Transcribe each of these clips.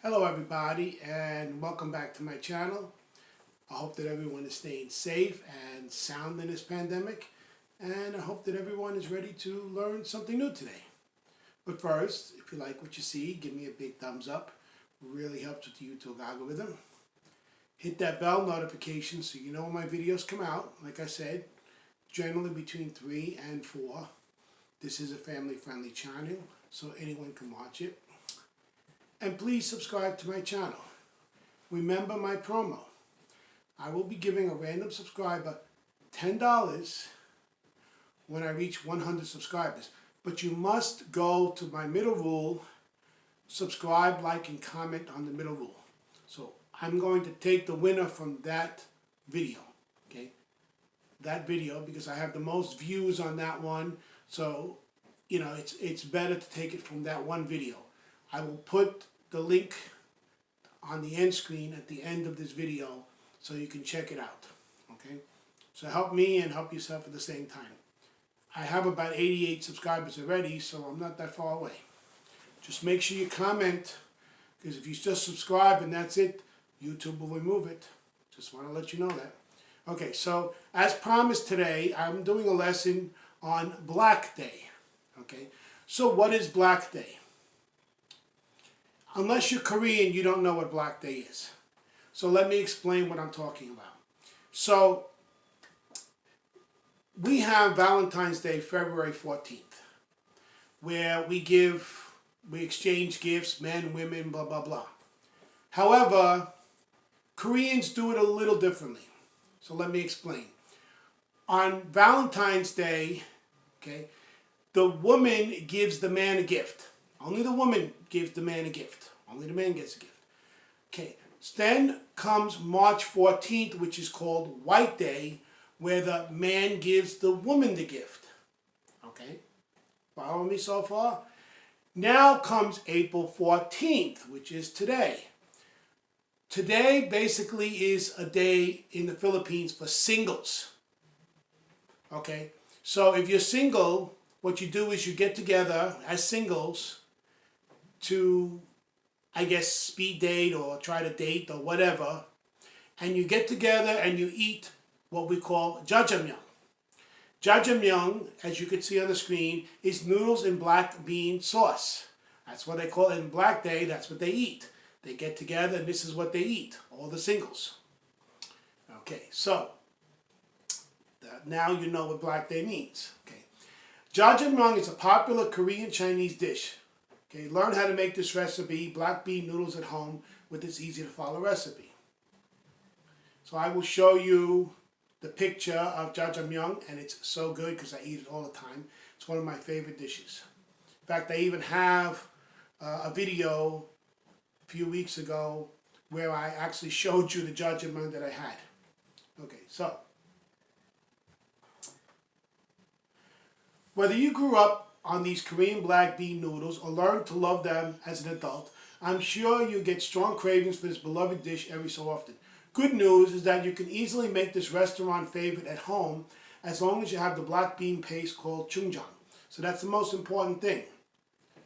Hello everybody and welcome back to my channel. I hope that everyone is staying safe and sound in this pandemic, and I hope that everyone is ready to learn something new today. But first, if you like what you see, give me a big thumbs up. It really helps with the YouTube algorithm. Hit that bell notification so you know when my videos come out. Like I said, generally between 3 and 4. This is a family-friendly channel, so anyone can watch it. And please subscribe to my channel. Remember my promo. I will be giving a random subscriber $10 when I reach 100 subscribers. But you must go to my middle rule, subscribe, like, and comment on the middle rule. So I'm going to take the winner from that video, okay? That video, because I have the most views on that one. So, you know, it's better to take it from that one video. I will put the link on the end screen at the end of this video so you can check it out, okay? So help me and help yourself at the same time. I have about 88 subscribers already, so I'm not that far away. Just make sure you comment, because if you just subscribe and that's it, YouTube will remove it. Just want to let you know that. Okay, so as promised today, I'm doing a lesson on Black Day, okay? So what is Black Day? Unless you're Korean, you don't know what Black Day is. So let me explain what I'm talking about. So we have Valentine's Day, February 14th, where we exchange gifts, men, women, blah, blah, blah. However, Koreans do it a little differently. So let me explain. On Valentine's Day, okay, the woman gives the man a gift. Only the woman gives the man a gift. Only the man gets a gift. Okay. Then comes March 14th, which is called White Day, where the man gives the woman the gift. Okay. Follow me so far? Now comes April 14th, which is today. Today basically is a day in the Philippines for singles. Okay. So if you're single, what you do is you get together as singles to, I guess, speed date or try to date or whatever, and you get together and you eat what we call Jajangmyeon. Jajangmyeon, as you can see on the screen, is noodles in black bean sauce. That's what they call it. In Black Day, that's what they eat. They get together and this is what they eat, all the singles. Okay, so now you know what Black Day means. Okay, Jajangmyeon is a popular Korean Chinese dish. Okay, learn how to make this recipe, black bean noodles at home, with this easy to follow recipe. So I will show you the picture of Jajangmyeon, and it's so good because I eat it all the time. It's one of my favorite dishes. In fact, I even have a video a few weeks ago where I actually showed you the Jajangmyeon that I had. Okay, so whether you grew up on these Korean black bean noodles or learn to love them as an adult, I'm sure you get strong cravings for this beloved dish every so often. Good news is that you can easily make this restaurant favorite at home as long as you have the black bean paste called chungjang. So that's the most important thing.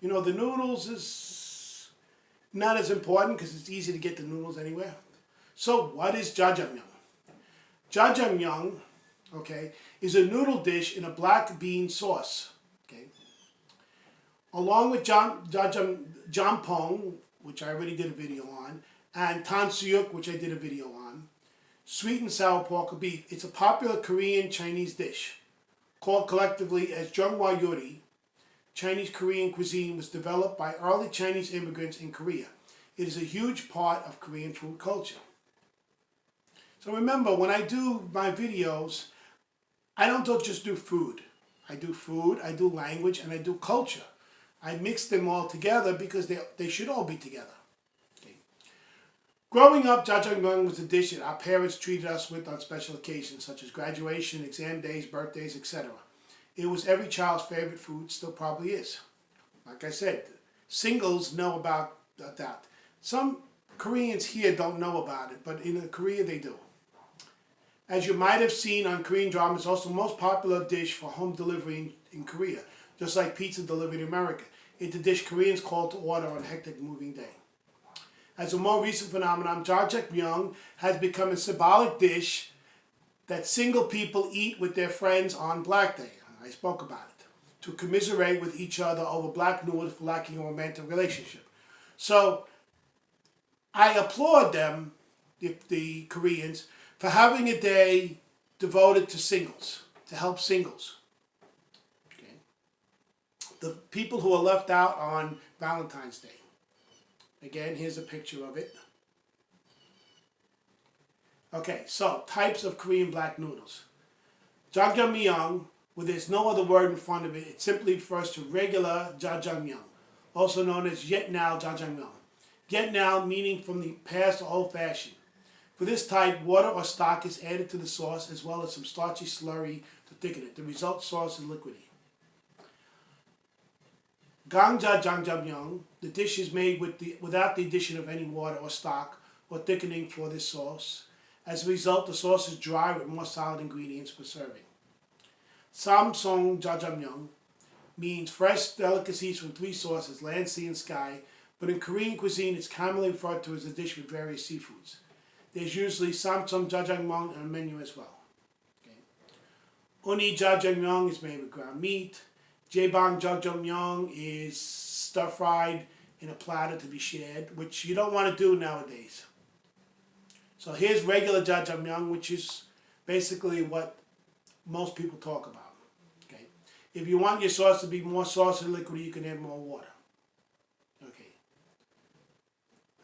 You know, the noodles is not as important because it's easy to get the noodles anywhere. So what is Jajangmyeon? Jajangmyeon, okay, is a noodle dish in a black bean sauce. Along with jampong, which I already did a video on, and tansuyuk, which I did a video on, sweet and sour pork or beef. It's a popular Korean Chinese dish. Called collectively as Jajangmyeon, Chinese Korean cuisine was developed by early Chinese immigrants in Korea. It is a huge part of Korean food culture. So remember, when I do my videos, I don't just do food. I do language, and I do culture. I mix them all together because they should all be together. Okay. Growing up, Jajangmyeon was a dish that our parents treated us with on special occasions such as graduation, exam days, birthdays, etc. It was every child's favorite food, still probably is. Like I said, singles know about that. Some Koreans here don't know about it, but in Korea they do. As you might have seen on Korean drama, it's also the most popular dish for home delivery in Korea. Just like pizza delivery in America. It's a dish Koreans call to order on a hectic moving day. As a more recent phenomenon, Jajangmyeon has become a symbolic dish that single people eat with their friends on Black Day. I spoke about it. To commiserate with each other over black noodles for lacking a romantic relationship. So I applaud them, the Koreans, for having a day devoted to singles, to help singles. Okay. The people who are left out on Valentine's Day. Again, here's a picture of it. Okay, so types of Korean black noodles. Jajangmyeon, where there's no other word in front of it, it simply refers to regular jajangmyeon, also known as yetnao jajangmyeon. Yetnao meaning from the past or old-fashioned. For this type, water or stock is added to the sauce as well as some starchy slurry to thicken it. The result sauce is liquidy. Gangja jajangmyeon, the dish is made without the addition of any water or stock or thickening for this sauce. As a result, the sauce is dry with more solid ingredients for serving. Samsung jajangmyeon means fresh delicacies from three sources, land, sea, and sky, but in Korean cuisine it's commonly referred to as a dish with various seafoods. There's usually Samsung jajangmyeon on the menu as well. Okay. Uni jajangmyeon is made with ground meat. Jaebang jajangmyeon is stir-fried in a platter to be shared, which you don't want to do nowadays. So here's regular jajangmyeon, which is basically what most people talk about. Okay. If you want your sauce to be more saucy and liquidy, you can add more water. Okay.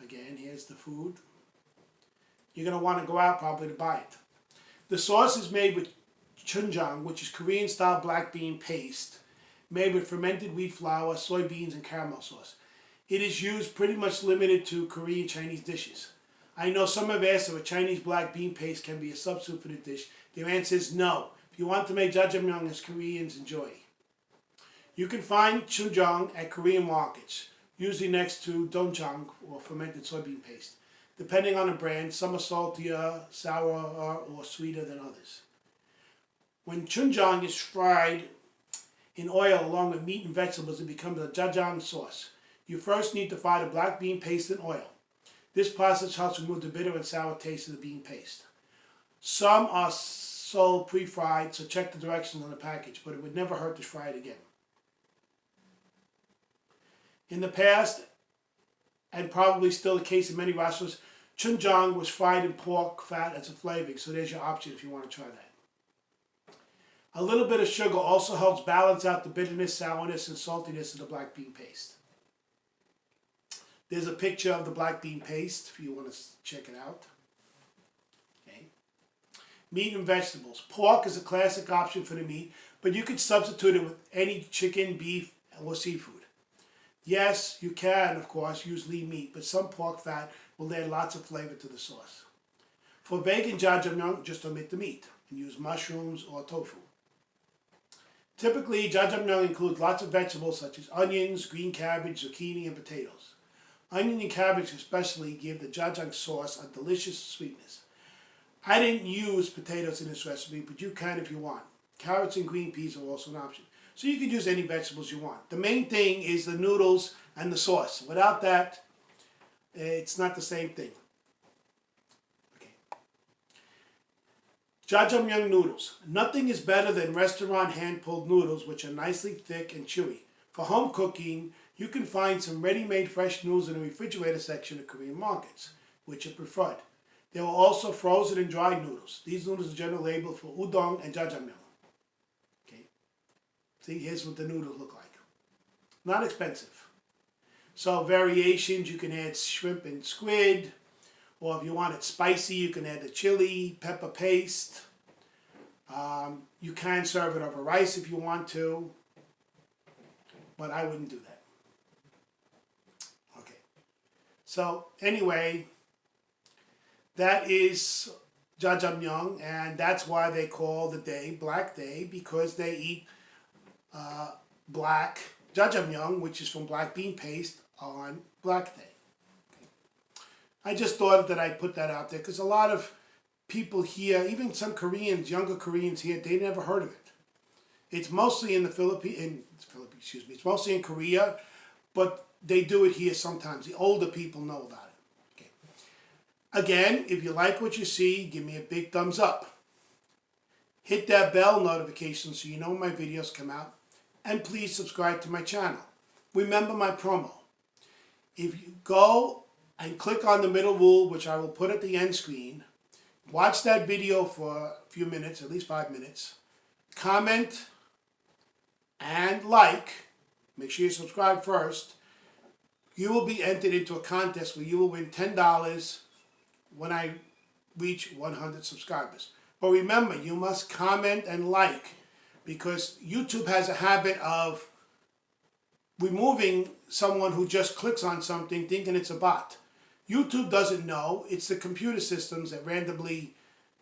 Again, here's the food. You're going to want to go out probably to buy it. The sauce is made with chunjang, which is Korean-style black bean paste, made with fermented wheat flour, soybeans, and caramel sauce. It is used pretty much limited to Korean Chinese dishes. I know some have asked if a Chinese black bean paste can be a substitute for the dish. The answer is no. If you want to make jajangmyeon as Koreans enjoy. You can find chunjang at Korean markets, usually next to doenjang or fermented soybean paste. Depending on the brand, some are saltier, sourer, or sweeter than others. When chunjang is fried in oil along with meat and vegetables, it becomes a jajang sauce. You first need to fry the black bean paste in oil. This process helps remove the bitter and sour taste of the bean paste. Some are sold pre-fried, so check the directions on the package, but it would never hurt to fry it again. In the past, and probably still the case in many restaurants, chunjang was fried in pork fat as a flavoring, so there's your option if you want to try that. A little bit of sugar also helps balance out the bitterness, sourness, and saltiness of the black bean paste. There's a picture of the black bean paste if you want to check it out. Okay. Meat and vegetables. Pork is a classic option for the meat, but you could substitute it with any chicken, beef, or seafood. Yes, you can, of course, use lean meat, but some pork fat will add lots of flavor to the sauce. For vegan jajangmyeon, just omit the meat and use mushrooms or tofu. Typically, jajangmyeon includes lots of vegetables such as onions, green cabbage, zucchini, and potatoes. Onion and cabbage especially give the jajang sauce a delicious sweetness. I didn't use potatoes in this recipe, but you can if you want. Carrots and green peas are also an option. So you can use any vegetables you want. The main thing is the noodles and the sauce. Without that, it's not the same thing. Okay. Jajangmyeon noodles. Nothing is better than restaurant hand-pulled noodles, which are nicely thick and chewy. For home cooking, you can find some ready-made fresh noodles in the refrigerator section of Korean markets, which are preferred. There are also frozen and dried noodles. These noodles are generally labeled for udon and jajangmyeon. See, here's what the noodles look like. Not expensive. So variations, you can add shrimp and squid, or if you want it spicy, you can add the chili, pepper paste. You can serve it over rice if you want to, but I wouldn't do that. Okay. So anyway, that is Jajangmyeon, and that's why they call the day Black Day, because they eat black jajangmyeon, which is from black bean paste, on Black Day. Okay. I just thought that I'd put that out there because a lot of people here, even some Koreans, younger Koreans here, they never heard of it. It's mostly in the Philippines, it's mostly in Korea, but they do it here sometimes. The older people know about it. Again, if you like what you see, give me a big thumbs up. Hit that bell notification so you know when my videos come out. And please subscribe to my channel. Remember my promo. If you go and click on the middle rule, which I will put at the end screen, watch that video for a few minutes, at least 5 minutes, comment and like, make sure you subscribe first, you will be entered into a contest where you will win $10 when I reach 100 subscribers. But remember, you must comment and like, because YouTube has a habit of removing someone who just clicks on something thinking it's a bot. YouTube doesn't know. It's the computer systems that randomly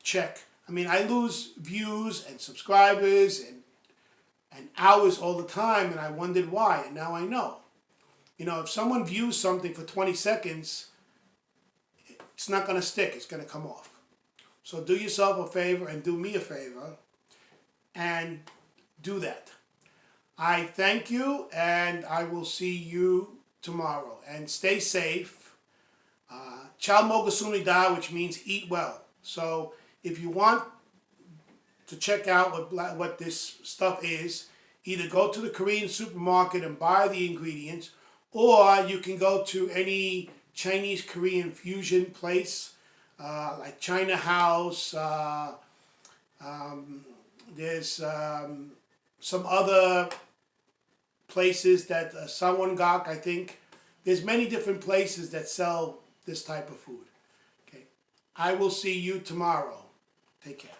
check. I mean, I lose views and subscribers and hours all the time, and I wondered why, and now I know. You know, if someone views something for 20 seconds, it's not going to stick. It's going to come off. So do yourself a favor and do me a favor and do that. I thank you, and I will see you tomorrow. And stay safe. Chal mogasunida, which means eat well. So if you want to check out what this stuff is, either go to the Korean supermarket and buy the ingredients, or you can go to any Chinese Korean fusion place, like China House. There's some other places that Sawangak, I think. There's many different places that sell this type of food. Okay, I will see you tomorrow. Take care.